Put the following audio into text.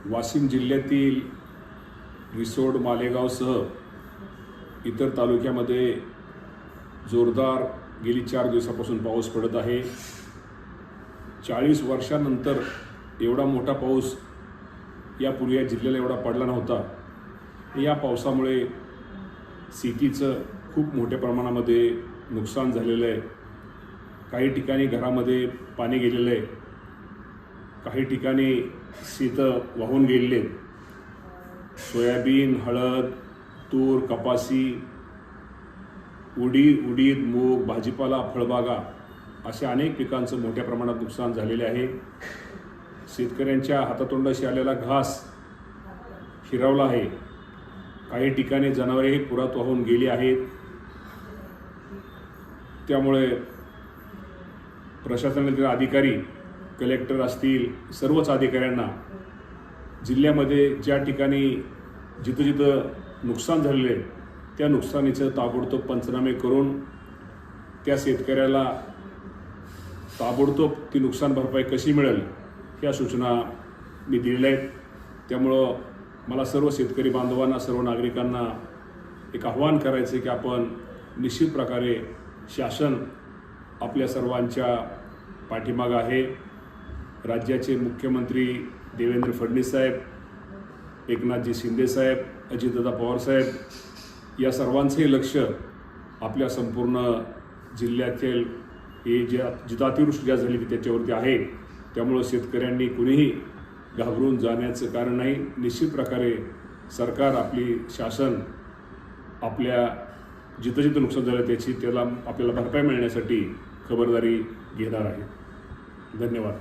वाशिम जिल्ह्यातील रिसोड मालेगावसह इतर तालुक्यामध्ये जोरदार गेली 4 दिवसापासून पाऊस पडत आहे। 40 वर्षांनंतर एवढा मोठा पाऊस यापूर्वी या जिल्ह्याला एवढा पडला नव्हता। या पावसामुळे शेतीचं खूप मोठ्या प्रमाणामध्ये नुकसान झालेलं आहे। काही ठिकाणी घरामध्ये पाणी गेलेलं आहे, काही ठिकाणी शेतं वाहून गेलेले आहेत। सोयाबीन, हळद, तूर, कपासी, उडीद, मूग, भाजीपाला, फळबागा अशा अनेक पिकांचं मोठ्या प्रमाणात नुकसान झालेले आहे। शेतकऱ्यांच्या हातातोंडाशी आलेला घास हिरावला आहे। काही ठिकाणी जनावरेही पुरात वाहून गेली आहेत। त्यामुळे प्रशासनातील अधिकारी, कलेक्टर असतील, सर्वच अधिकाऱ्यांना जिल्ह्यामध्ये ज्या ठिकाणी जिथं नुकसान झालेलं आहे त्या नुकसानीचं ताबडतोब पंचनामे करून त्या शेतकऱ्याला ताबडतोब ती नुकसान भरपाई कशी मिळेल ह्या सूचना मी दिलेल्या आहेत। त्यामुळं मला सर्व शेतकरी बांधवांना, सर्व नागरिकांना एक आव्हान करायचं आहे की आपण निश्चित प्रकारे शासन आपल्या सर्वांच्या पाठीमागं आहे। राज्याचे मुख्यमंत्री देवेंद्र फडणवीस साहेब, एकनाथजी शिंदे साहेब, अजितदादा पवार साहेब या सर्वांचे लक्ष आपल्या संपूर्ण जिल्ह्यातील हे जिथं अतिवृष्टी ज्या झाली त्याच्यावरती आहे। त्यामुळं शेतकऱ्यांनी कुणीही घाबरून जाण्याचं कारण नाही। निश्चित प्रकारे सरकार, आपली शासन आपल्या जिथं नुकसान झालं त्याला आपल्याला भरपाई मिळण्यासाठी खबरदारी घेणार आहे। धन्यवाद।